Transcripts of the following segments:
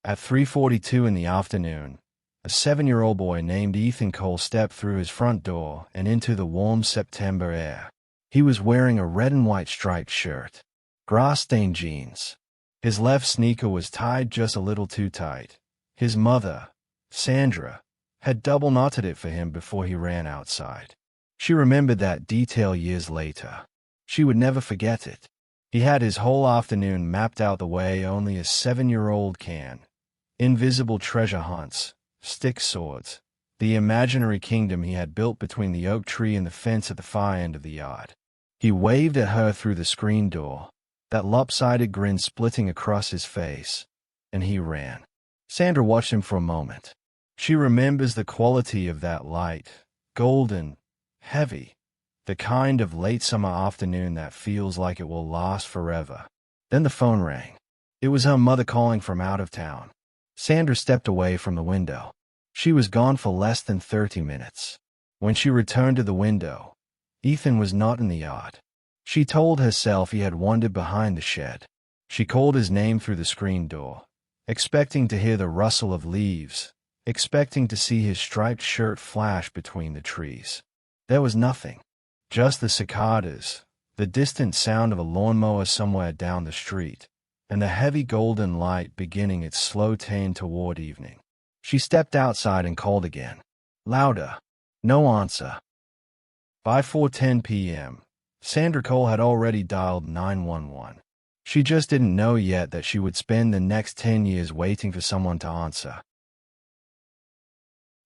At 3:42 in the afternoon, a 7-year-old boy named Ethan Cole stepped through his front door and into the warm September air. He was wearing a red and white striped shirt, grass-stained jeans. His left sneaker was tied just a little too tight. His mother, Sandra, had double-knotted it for him before he ran outside. She remembered that detail years later. She would never forget it. He had his whole afternoon mapped out the way only a 7-year-old can. Invisible treasure hunts, stick swords, the imaginary kingdom he had built between the oak tree and the fence at the far end of the yard. He waved at her through the screen door, that lopsided grin splitting across his face, and he ran. Sandra watched him for a moment. She remembers the quality of that light, golden, heavy, the kind of late summer afternoon that feels like it will last forever. Then the phone rang. It was her mother calling from out of town. Sandra stepped away from the window. She was gone for less than 30 minutes. When she returned to the window, Ethan was not in the yard. She told herself he had wandered behind the shed. She called his name through the screen door, expecting to hear the rustle of leaves, expecting to see his striped shirt flash between the trees. There was nothing. Just the cicadas, the distant sound of a lawnmower somewhere down the street, and the heavy golden light beginning its slow turn toward evening. She stepped outside and called again. Louder. No answer. By 4:10 p.m., Sandra Cole had already dialed 911. She just didn't know yet that she would spend the next 10 years waiting for someone to answer.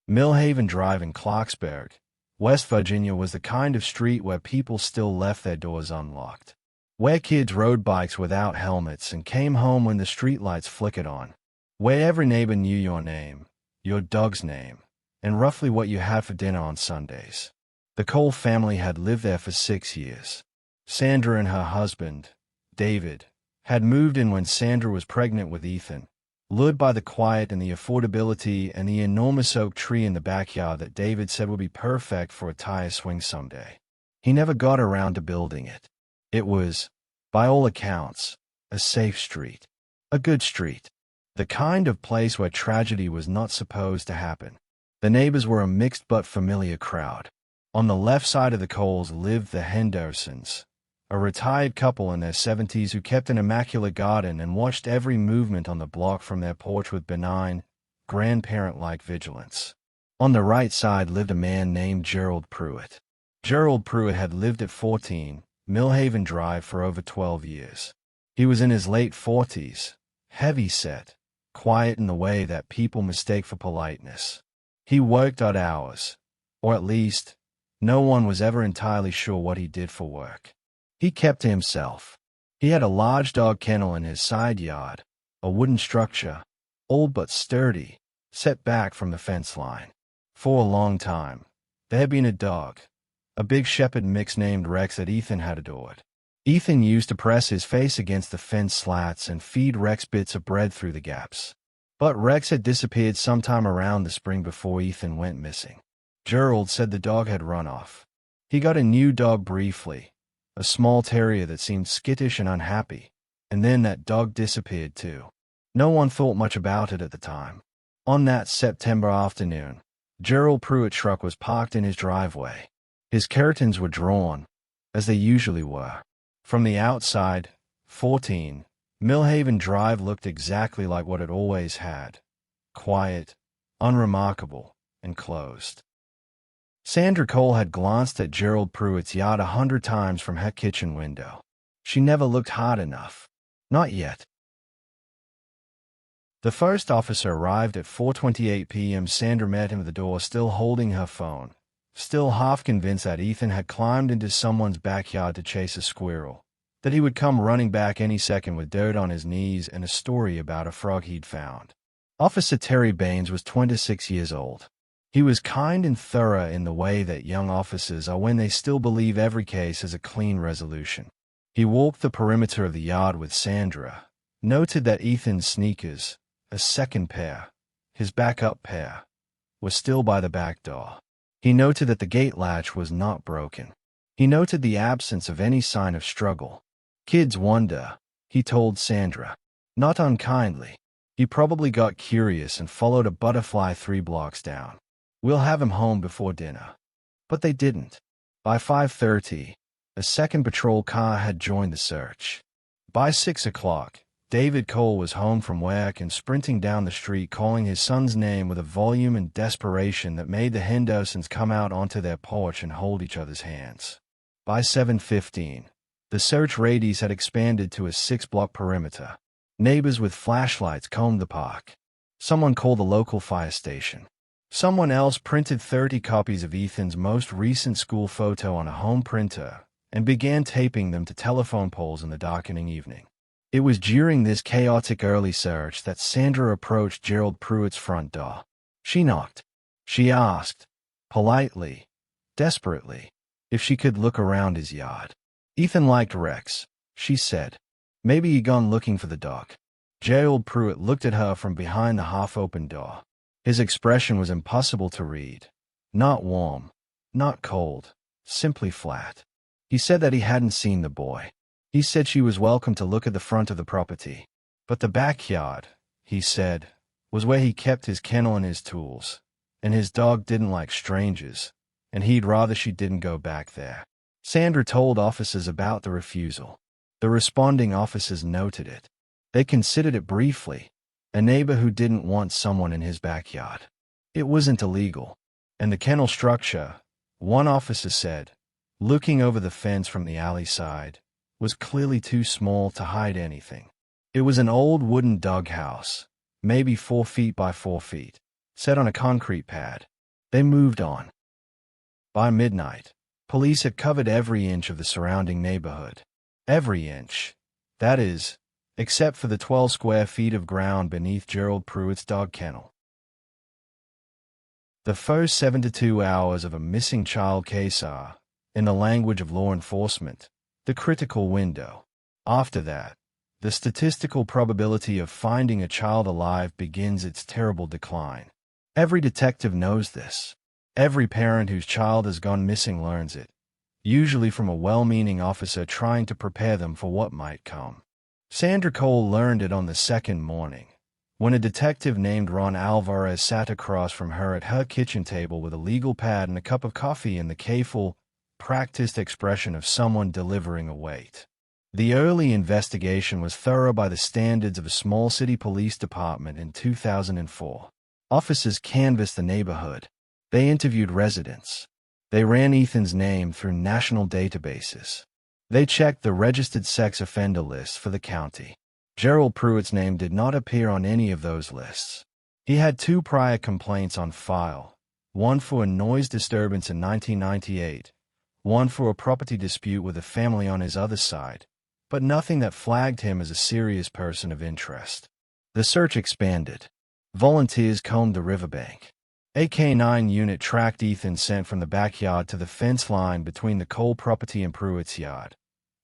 Millhaven Drive in Clarksburg, West Virginia was the kind of street where people still left their doors unlocked, where kids rode bikes without helmets and came home when the streetlights flickered on, where every neighbor knew your name, your dog's name, and roughly what you had for dinner on Sundays. The Cole family had lived there for 6 years. Sandra and her husband, David, had moved in when Sandra was pregnant with Ethan, lured by the quiet and the affordability and the enormous oak tree in the backyard that David said would be perfect for a tire swing someday. He never got around to building it. It was, by all accounts, a safe street, a good street, the kind of place where tragedy was not supposed to happen. The neighbors were a mixed but familiar crowd. On the left side of the Coles lived the Hendersons, a retired couple in their 70s who kept an immaculate garden and watched every movement on the block from their porch with benign, grandparent-like vigilance. On the right side lived a man named Gerald Pruitt. Gerald Pruitt had lived at 14 Millhaven Drive for over 12 years. He was in his late 40s, heavy-set, quiet in the way that people mistake for politeness. He worked odd hours, or at least, no one was ever entirely sure what he did for work. He kept to himself. He had a large dog kennel in his side yard, a wooden structure, old but sturdy, set back from the fence line. For a long time, there had been a dog, a big shepherd mix named Rex that Ethan had adored. Ethan used to press his face against the fence slats and feed Rex bits of bread through the gaps. But Rex had disappeared sometime around the spring before Ethan went missing. Gerald said the dog had run off. He got a new dog briefly, a small terrier that seemed skittish and unhappy, and then that dog disappeared too. No one thought much about it at the time. On that September afternoon, Gerald Pruitt's truck was parked in his driveway. His curtains were drawn, as they usually were. From the outside, 14 Millhaven Drive looked exactly like what it always had: quiet, unremarkable, and closed. Sandra Cole had glanced at Gerald Pruitt's yacht 100 times from her kitchen window. She never looked hard enough. Not yet. The first officer arrived at 4:28 p.m. Sandra met him at the door, still holding her phone, still half convinced that Ethan had climbed into someone's backyard to chase a squirrel, that he would come running back any second with dirt on his knees and a story about a frog he'd found. Officer Terry Baines was 26 years old. He was kind and thorough in the way that young officers are when they still believe every case has a clean resolution. He walked the perimeter of the yard with Sandra, noted that Ethan's sneakers, a second pair, his backup pair, were still by the back door. He noted that the gate latch was not broken. He noted the absence of any sign of struggle. "Kids wonder," he told Sandra. Not unkindly. He probably got curious and followed a butterfly 3 blocks down. We'll have him home before dinner. But they didn't. By 5:30, a second patrol car had joined the search. By 6 o'clock, David Cole was home from work and sprinting down the street calling his son's name with a volume and desperation that made the Hendersons come out onto their porch and hold each other's hands. By 7:15, the search radius had expanded to a 6-block perimeter. Neighbors with flashlights combed the park. Someone called the local fire station. Someone else printed 30 copies of Ethan's most recent school photo on a home printer and began taping them to telephone poles in the darkening evening. It was during this chaotic early search that Sandra approached Gerald Pruitt's front door. She knocked. She asked, politely, desperately, if she could look around his yard. Ethan liked Rex, she said. Maybe he gone looking for the dog. Gerald Pruitt looked at her from behind the half-open door. His expression was impossible to read. Not warm, not cold, simply flat. He said that he hadn't seen the boy. He said she was welcome to look at the front of the property. But the backyard, he said, was where he kept his kennel and his tools. And his dog didn't like strangers, and he'd rather she didn't go back there. Sandra told officers about the refusal. The responding officers noted it. They considered it briefly. A neighbor who didn't want someone in his backyard. It wasn't illegal. And the kennel structure, one officer said, looking over the fence from the alley side, was clearly too small to hide anything. It was an old wooden doghouse, maybe 4 feet by 4 feet, set on a concrete pad. They moved on. By midnight, police had covered every inch of the surrounding neighborhood. Every inch. That is, except for the 12 square feet of ground beneath Gerald Pruitt's dog kennel. The first 72 hours of a missing child case are, in the language of law enforcement, the critical window. After that, the statistical probability of finding a child alive begins its terrible decline. Every detective knows this. Every parent whose child has gone missing learns it, usually from a well-meaning officer trying to prepare them for what might come. Sandra Cole learned it on the second morning, when a detective named Ron Alvarez sat across from her at her kitchen table with a legal pad and a cup of coffee and the careful, practiced expression of someone delivering a weight. The early investigation was thorough by the standards of a small city police department in 2004. Officers canvassed the neighborhood. They interviewed residents. They ran Ethan's name through national databases. They checked the registered sex offender list for the county. Gerald Pruitt's name did not appear on any of those lists. He had 2 prior complaints on file, one for a noise disturbance in 1998, one for a property dispute with a family on his other side, but nothing that flagged him as a serious person of interest. The search expanded. Volunteers combed the riverbank. A K-9 unit tracked Ethan's scent from the backyard to the fence line between the Cole property and Pruitt's yard,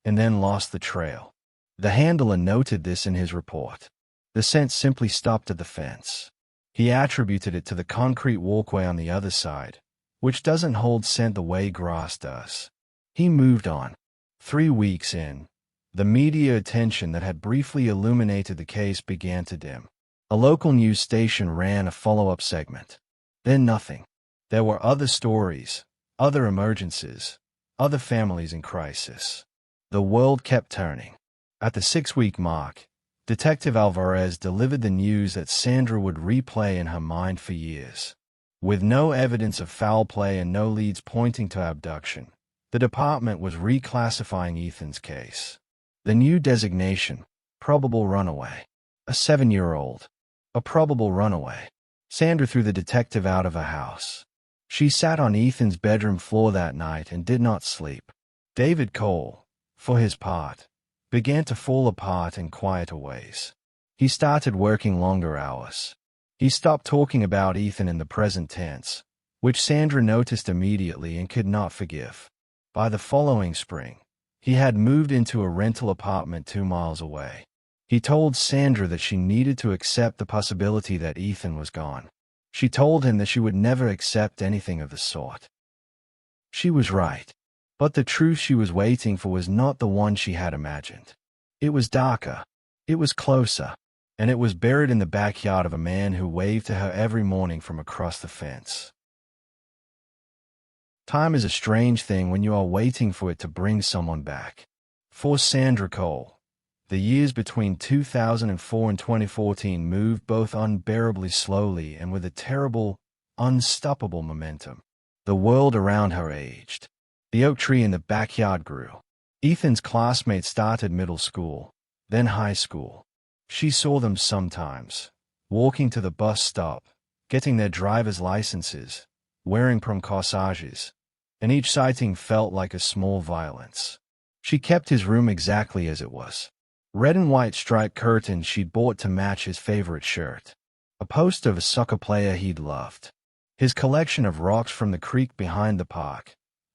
and then lost the trail. The handler noted this in his report. The scent simply stopped at the fence. He attributed it to the concrete walkway on the other side, which doesn't hold scent the way grass does. He moved on. 3 weeks in, the media attention that had briefly illuminated the case began to dim. A local news station ran a follow-up segment. Then nothing. There were other stories, other emergencies, other families in crisis. The world kept turning. At the 6-week mark, Detective Alvarez delivered the news that Sandra would replay in her mind for years. With no evidence of foul play and no leads pointing to abduction, the department was reclassifying Ethan's case. The new designation, probable runaway. A 7-year-old. A probable runaway. Sandra threw the detective out of her house. She sat on Ethan's bedroom floor that night and did not sleep. David Cole, for his part, began to fall apart in quieter ways. He started working longer hours. He stopped talking about Ethan in the present tense, which Sandra noticed immediately and could not forgive. By the following spring, he had moved into a rental apartment 2 miles away. He told Sandra that she needed to accept the possibility that Ethan was gone. She told him that she would never accept anything of the sort. She was right. But the truth she was waiting for was not the one she had imagined. It was darker. It was closer. and it was buried in the backyard of a man who waved to her every morning from across the fence. Time is a strange thing when you are waiting for it to bring someone back. For Sandra Cole, the years between 2004 and 2014 moved both unbearably slowly and with a terrible, unstoppable momentum. The world around her aged. The oak tree in the backyard grew. Ethan's classmates started middle school, then high school. She saw them sometimes, walking to the bus stop, getting their driver's licenses, wearing prom corsages, and each sighting felt like a small violence. She kept his room exactly as it was. Red and white striped curtains she'd bought to match his favorite shirt. A poster of a soccer player he'd loved. His collection of rocks from the creek behind the park,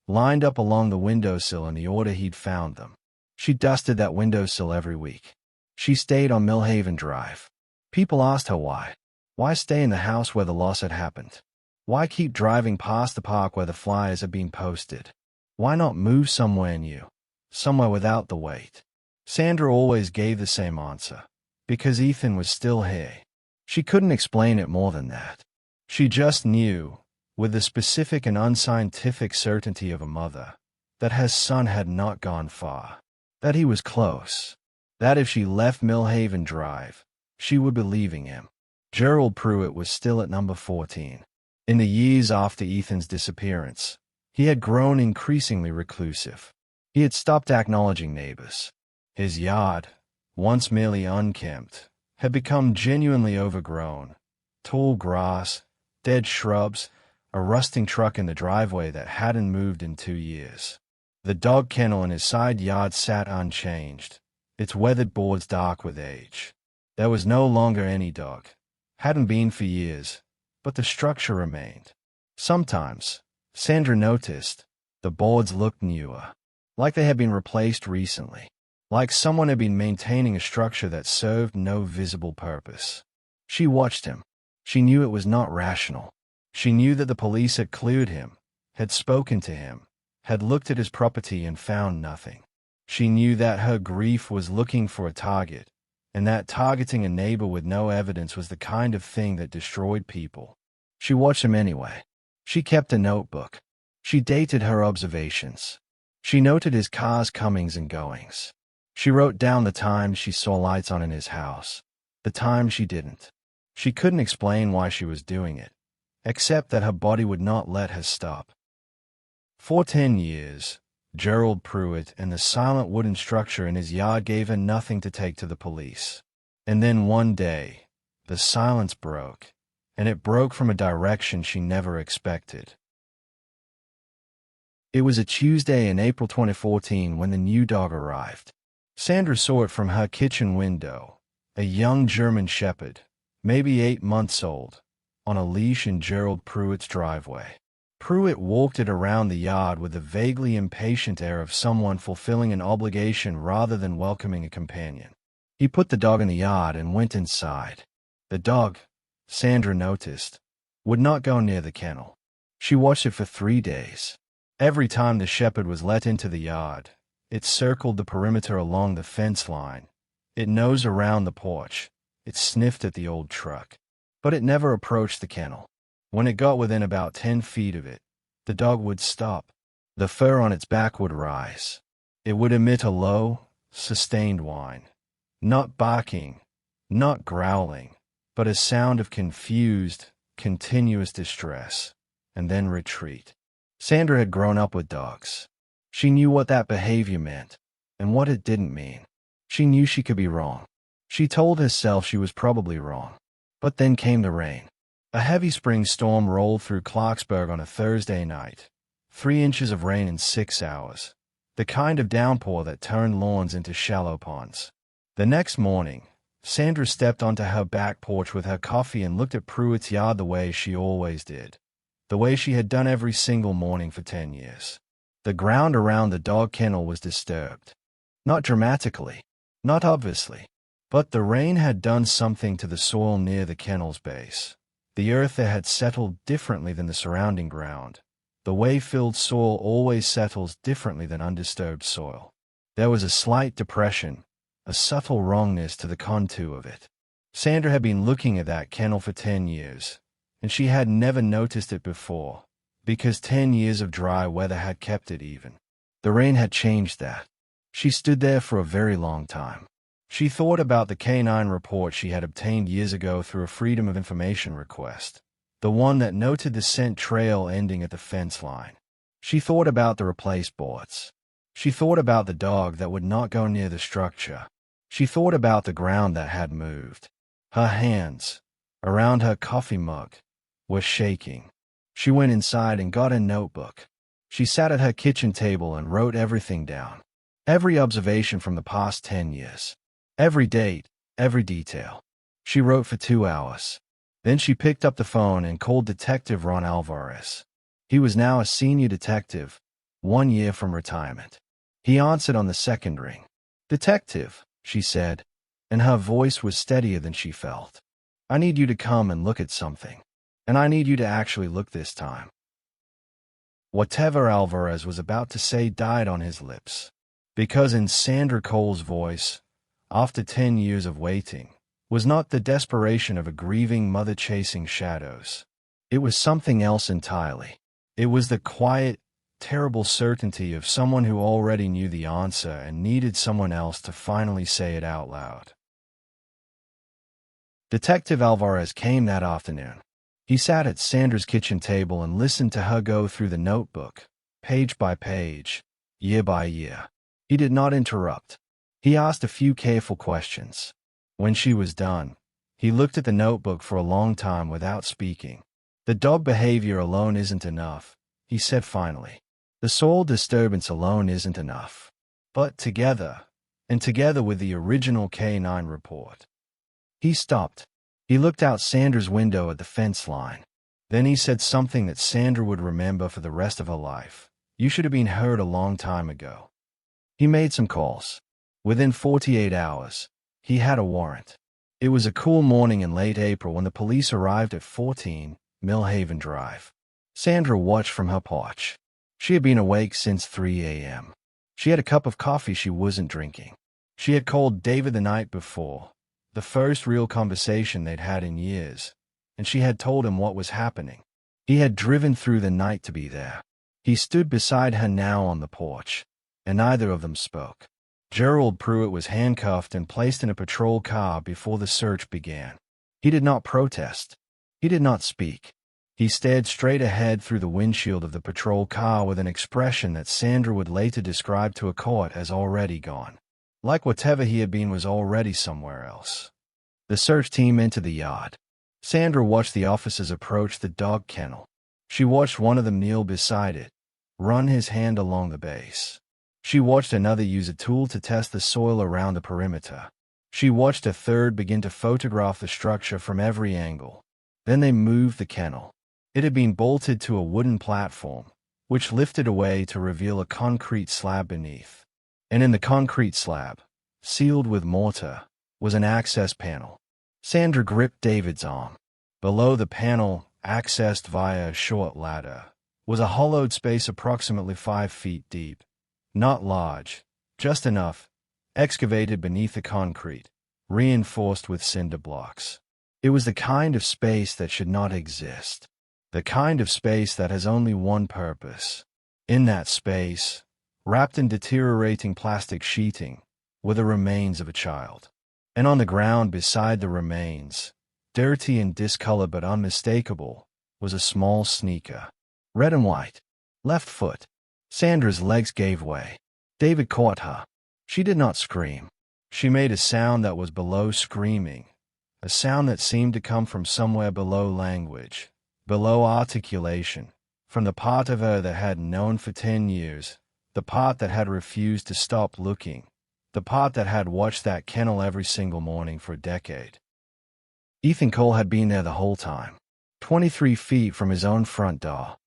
lined up along the windowsill in the order he'd found them. She dusted that windowsill every week. She stayed on Millhaven Drive. People asked her why. Why stay in the house where the loss had happened? Why keep driving past the park where the flyers had been posted? Why not move somewhere new? Somewhere without the wait? Sandra always gave the same answer. Because Ethan was still here. She couldn't explain it more than that. She just knew, with the specific and unscientific certainty of a mother, that her son had not gone far. That he was close. That if she left Millhaven Drive, she would be leaving him. Gerald Pruitt was still at number 14. In the years after Ethan's disappearance, he had grown increasingly reclusive. He had stopped acknowledging neighbors. His yard, once merely unkempt, had become genuinely overgrown. Tall grass, dead shrubs, a rusting truck in the driveway that hadn't moved in 2 years. The dog kennel in his side yard sat unchanged, its weathered boards dark with age. There was no longer any dog. Hadn't been for years, but the structure remained. Sometimes, Sandra noticed, the boards looked newer, like they had been replaced recently, like someone had been maintaining a structure that served no visible purpose. She watched him. She knew it was not rational. She knew that the police had cleared him, had spoken to him, had looked at his property and found nothing. She knew that her grief was looking for a target, and that targeting a neighbor with no evidence was the kind of thing that destroyed people. She watched him anyway. She kept a notebook. She dated her observations. She noted his car's comings and goings. She wrote down the times she saw lights on in his house, the times she didn't. She couldn't explain why she was doing it, except that her body would not let her stop. For 10 years, Gerald Pruitt and the silent wooden structure in his yard gave her nothing to take to the police. And then one day, the silence broke, and it broke from a direction she never expected. It was a Tuesday in April 2014 when the new dog arrived. Sandra saw it from her kitchen window, a young German shepherd, maybe 8 months old, on a leash in Gerald Pruitt's driveway. Pruitt walked it around the yard with a vaguely impatient air of someone fulfilling an obligation rather than welcoming a companion. He put the dog in the yard and went inside. The dog, Sandra noticed, would not go near the kennel. She watched it for 3 days. Every time the shepherd was let into the yard, it circled the perimeter along the fence line. It nosed around the porch. It sniffed at the old truck. But it never approached the kennel. When it got within about 10 feet of it, the dog would stop. The fur on its back would rise. It would emit a low, sustained whine. Not barking, not growling, but a sound of confused, continuous distress, and then retreat. Sandra had grown up with dogs. She knew what that behavior meant, and what it didn't mean. She knew she could be wrong. She told herself she was probably wrong. But then came the rain. A heavy spring storm rolled through Clarksburg on a Thursday night. 3 inches of rain in 6 hours. The kind of downpour that turned lawns into shallow ponds. The next morning, Sandra stepped onto her back porch with her coffee and looked at Pruitt's yard the way she always did. The way she had done every single morning for 10 years. The ground around the dog kennel was disturbed. Not dramatically, not obviously, but the rain had done something to the soil near the kennel's base. The earth there had settled differently than the surrounding ground. The way filled soil always settles differently than undisturbed soil. There was a slight depression, a subtle wrongness to the contour of it. Sandra had been looking at that kennel for 10 years, and she had never noticed it before, because 10 years of dry weather had kept it even. The rain had changed that. She stood there for a very long time. She thought about the canine report she had obtained years ago through a Freedom of Information request, the one that noted the scent trail ending at the fence line. She thought about the replaced boards. She thought about the dog that would not go near the structure. She thought about the ground that had moved. Her hands, around her coffee mug, were shaking. She went inside and got a notebook. She sat at her kitchen table and wrote everything down. Every observation from the past 10 years. Every date, every detail. She wrote for 2 hours. Then she picked up the phone and called Detective Ron Alvarez. He was now a senior detective, 1 year from retirement. He answered on the second ring. "Detective," she said, and her voice was steadier than she felt. "I need you to come and look at something. And I need you to actually look this time." Whatever Alvarez was about to say died on his lips, because in Sandra Cole's voice, after 10 years of waiting, was not the desperation of a grieving mother chasing shadows. It was something else entirely. It was the quiet, terrible certainty of someone who already knew the answer and needed someone else to finally say it out loud. Detective Alvarez came that afternoon. He sat at Sandra's kitchen table and listened to her go through the notebook, page by page, year by year. He did not interrupt. He asked a few careful questions. When she was done, he looked at the notebook for a long time without speaking. "The dog behavior alone isn't enough," he said finally. "The soil disturbance alone isn't enough. But together, and together with the original K9 report." He stopped. He looked out Sandra's window at the fence line. Then he said something that Sandra would remember for the rest of her life. "You should have been heard a long time ago." He made some calls. Within 48 hours, he had a warrant. It was a cool morning in late April when the police arrived at 14 Millhaven Drive. Sandra watched from her porch. She had been awake since 3 a.m. She had a cup of coffee she wasn't drinking. She had called David the night before, the first real conversation they'd had in years, and she had told him what was happening. He had driven through the night to be there. He stood beside her now on the porch, and neither of them spoke. Gerald Pruitt was handcuffed and placed in a patrol car before the search began. He did not protest. He did not speak. He stared straight ahead through the windshield of the patrol car with an expression that Sandra would later describe to a court as already gone. Like whatever he had been was already somewhere else. The search team entered the yard. Sandra watched the officers approach the dog kennel. She watched one of them kneel beside it, run his hand along the base. She watched another use a tool to test the soil around the perimeter. She watched a third begin to photograph the structure from every angle. Then they moved the kennel. It had been bolted to a wooden platform, which lifted away to reveal a concrete slab beneath. And in the concrete slab, sealed with mortar, was an access panel. Sandra gripped David's arm. Below the panel, accessed via a short ladder, was a hollowed space approximately 5 feet deep. Not large, just enough, excavated beneath the concrete, reinforced with cinder blocks. It was the kind of space that should not exist. The kind of space that has only one purpose. In that space, wrapped in deteriorating plastic sheeting, were the remains of a child. And on the ground beside the remains, dirty and discolored but unmistakable, was a small sneaker. Red and white. Left foot. Sandra's legs gave way. David caught her. She did not scream. She made a sound that was below screaming, a sound that seemed to come from somewhere below language, below articulation, from the part of her that had known for 10 years, the part that had refused to stop looking, the part that had watched that kennel every single morning for a decade. Ethan Cole had been there the whole time, 23 feet from his own front door.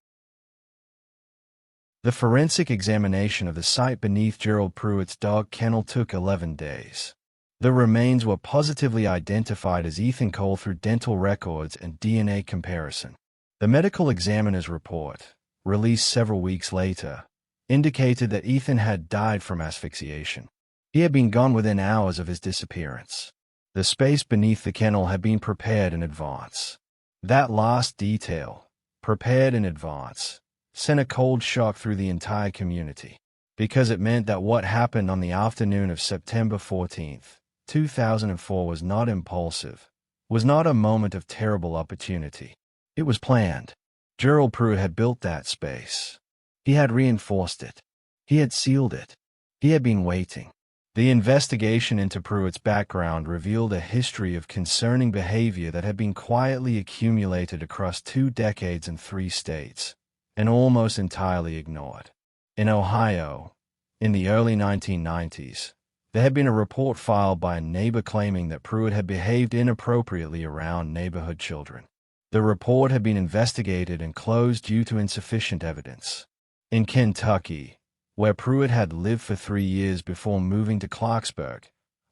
The forensic examination of the site beneath Gerald Pruitt's dog kennel took 11 days. The remains were positively identified as Ethan Cole through dental records and DNA comparison. The medical examiner's report, released several weeks later, indicated that Ethan had died from asphyxiation. He had been gone within hours of his disappearance. The space beneath the kennel had been prepared in advance. That last detail, prepared in advance, sent a cold shock through the entire community, because it meant that what happened on the afternoon of September 14th, 2004 was not impulsive, was not a moment of terrible opportunity. It was planned. Gerald Pruitt had built that space. He had reinforced it. He had sealed it. He had been waiting. The investigation into Pruitt's background revealed a history of concerning behavior that had been quietly accumulated across 2 decades in 3 states, and almost entirely ignored. In Ohio, in the early 1990s, there had been a report filed by a neighbor claiming that Pruitt had behaved inappropriately around neighborhood children. The report had been investigated and closed due to insufficient evidence. In Kentucky, where Pruitt had lived for 3 years before moving to Clarksburg,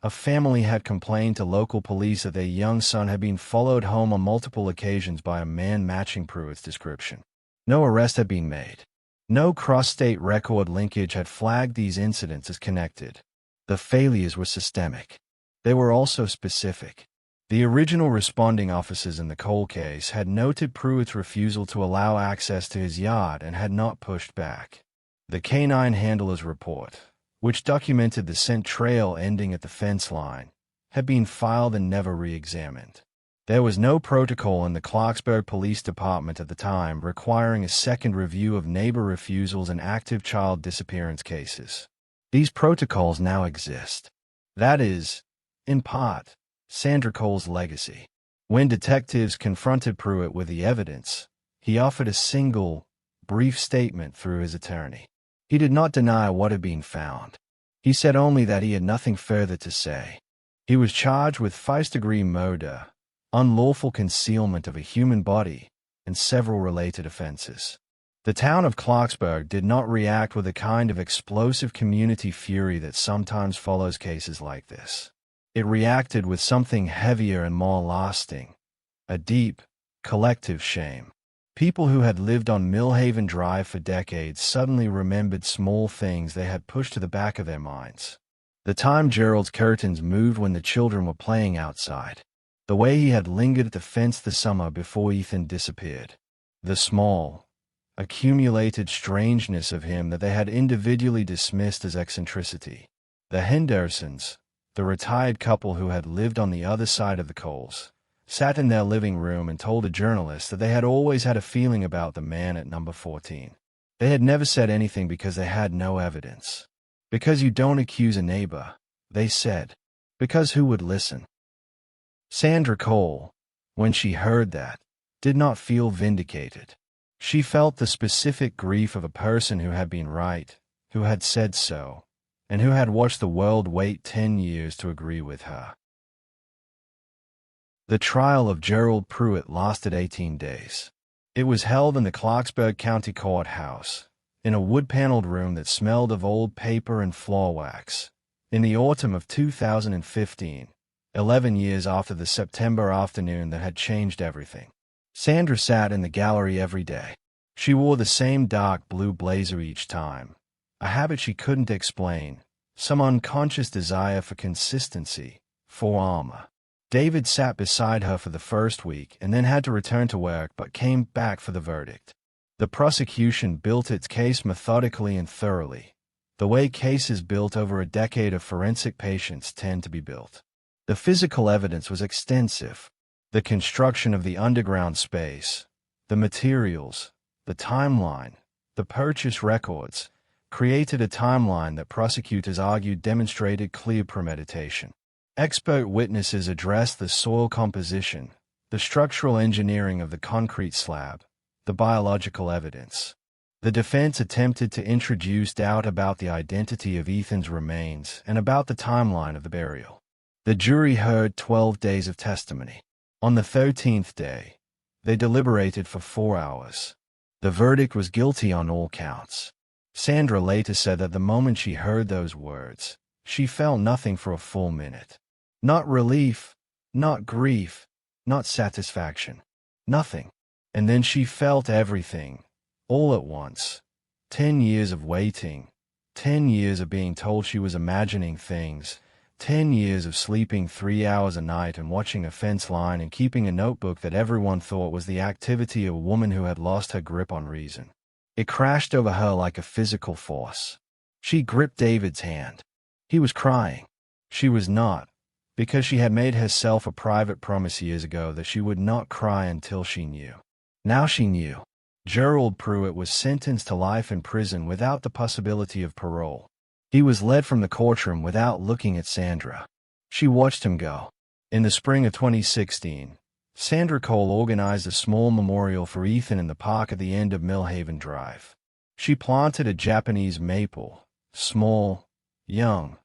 a family had complained to local police that their young son had been followed home on multiple occasions by a man matching Pruitt's description. No arrest had been made. No cross-state record linkage had flagged these incidents as connected. The failures were systemic. They were also specific. The original responding officers in the cold case had noted Pruitt's refusal to allow access to his yard and had not pushed back. The canine handler's report, which documented the scent trail ending at the fence line, had been filed and never re-examined. There was no protocol in the Clarksburg Police Department at the time requiring a second review of neighbor refusals and active child disappearance cases. These protocols now exist. That is, in part, Sandra Cole's legacy. When detectives confronted Pruitt with the evidence, he offered a single, brief statement through his attorney. He did not deny what had been found. He said only that he had nothing further to say. He was charged with first-degree murder, unlawful concealment of a human body, and several related offenses. The town of Clarksburg did not react with the kind of explosive community fury that sometimes follows cases like this. It reacted with something heavier and more lasting, a deep, collective shame. People who had lived on Millhaven Drive for decades suddenly remembered small things they had pushed to the back of their minds. The time Gerald's curtains moved when the children were playing outside. The way he had lingered at the fence the summer before Ethan disappeared. The small, accumulated strangeness of him that they had individually dismissed as eccentricity. The Hendersons, the retired couple who had lived on the other side of the Coles, sat in their living room and told a journalist that they had always had a feeling about the man at number 14. They had never said anything because they had no evidence. Because you don't accuse a neighbor, they said. Because who would listen? Sandra Cole, when she heard that, did not feel vindicated. She felt the specific grief of a person who had been right, who had said so, and who had watched the world wait 10 years to agree with her. The trial of Gerald Pruitt lasted 18 days. It was held in the Clarksburg County Courthouse, in a wood-paneled room that smelled of old paper and floor wax. In the autumn of 2015, 11 years after the September afternoon that had changed everything. Sandra sat in the gallery every day. She wore the same dark blue blazer each time, a habit she couldn't explain, some unconscious desire for consistency, for armor. David sat beside her for the first week and then had to return to work but came back for the verdict. The prosecution built its case methodically and thoroughly, the way cases built over a decade of forensic patience tend to be built. The physical evidence was extensive. The construction of the underground space, the materials, the timeline, the purchase records, created a timeline that prosecutors argued demonstrated clear premeditation. Expert witnesses addressed the soil composition, the structural engineering of the concrete slab, the biological evidence. The defense attempted to introduce doubt about the identity of Ethan's remains and about the timeline of the burial. The jury heard 12 days of testimony. On the 13th day, they deliberated for 4 hours. The verdict was guilty on all counts. Sandra later said that the moment she heard those words, she felt nothing for a full minute. Not relief, not grief, not satisfaction. Nothing. And then she felt everything, all at once. 10 years of waiting, 10 years of being told she was imagining things, 10 years of sleeping 3 hours a night and watching a fence line and keeping a notebook that everyone thought was the activity of a woman who had lost her grip on reason. It crashed over her like a physical force. She gripped David's hand. He was crying. She was not, because she had made herself a private promise years ago that she would not cry until she knew. Now she knew. Gerald Pruitt was sentenced to life in prison without the possibility of parole. He was led from the courtroom without looking at Sandra. She watched him go. In the spring of 2016, Sandra Cole organized a small memorial for Ethan in the park at the end of Millhaven Drive. She planted a Japanese maple, small, young,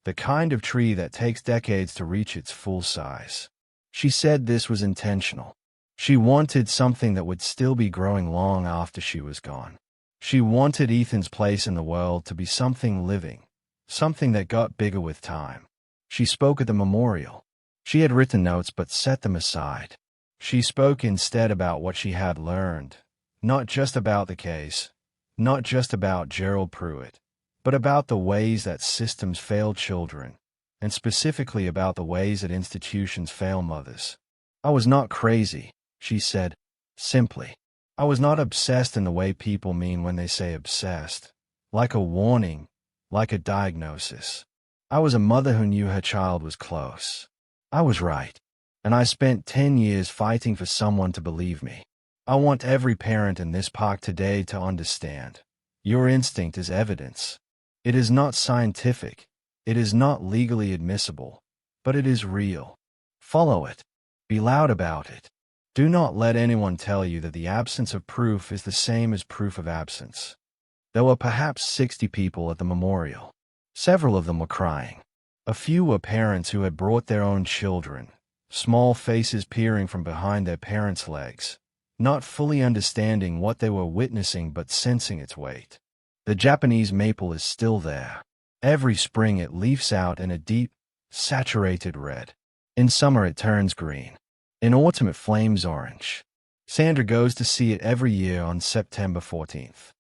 the kind of tree that takes decades to reach its full size. She said this was intentional. She wanted something that would still be growing long after she was gone. She wanted Ethan's place in the world to be something living, something that got bigger with time. She spoke at the memorial. She had written notes but set them aside. She spoke instead about what she had learned, not just about the case, not just about Gerald Pruitt, but about the ways that systems fail children, and specifically about the ways that institutions fail mothers. I was not crazy, she said, simply. I was not obsessed in the way people mean when they say obsessed, like a warning, like a diagnosis. I was a mother who knew her child was close. I was right, and I spent 10 years fighting for someone to believe me. I want every parent in this park today to understand. Your instinct is evidence. It is not scientific, it is not legally admissible, but it is real. Follow it. Be loud about it. Do not let anyone tell you that the absence of proof is the same as proof of absence. There were perhaps 60 people at the memorial. Several of them were crying. A few were parents who had brought their own children, small faces peering from behind their parents' legs, not fully understanding what they were witnessing but sensing its weight. The Japanese maple is still there. Every spring it leaves out in a deep, saturated red. In summer it turns green. In autumn it flames orange. Sandra goes to see it every year on September 14th.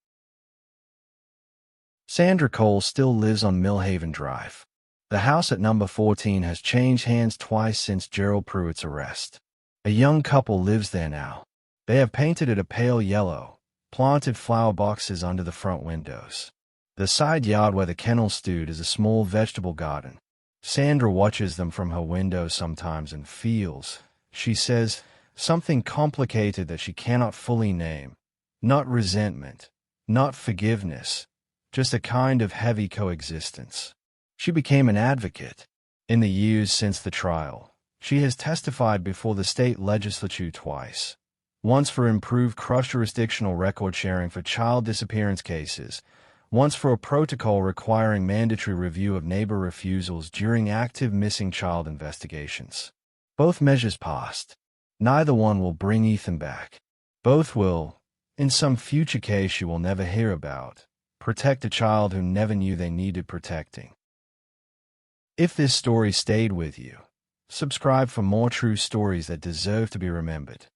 Sandra Cole still lives on Millhaven Drive. The house at number 14 has changed hands twice since Gerald Pruitt's arrest. A young couple lives there now. They have painted it a pale yellow, planted flower boxes under the front windows. The side yard where the kennel stood is a small vegetable garden. Sandra watches them from her window sometimes and feels, she says, something complicated that she cannot fully name. Not resentment, not forgiveness, just a kind of heavy coexistence. She became an advocate. In the years since the trial, she has testified before the state legislature twice. Once for improved cross-jurisdictional record sharing for child disappearance cases, once for a protocol requiring mandatory review of neighbor refusals during active missing child investigations. Both measures passed. Neither one will bring Ethan back. Both will, in some future case you will never hear about, protect a child who never knew they needed protecting. If this story stayed with you, subscribe for more true stories that deserve to be remembered.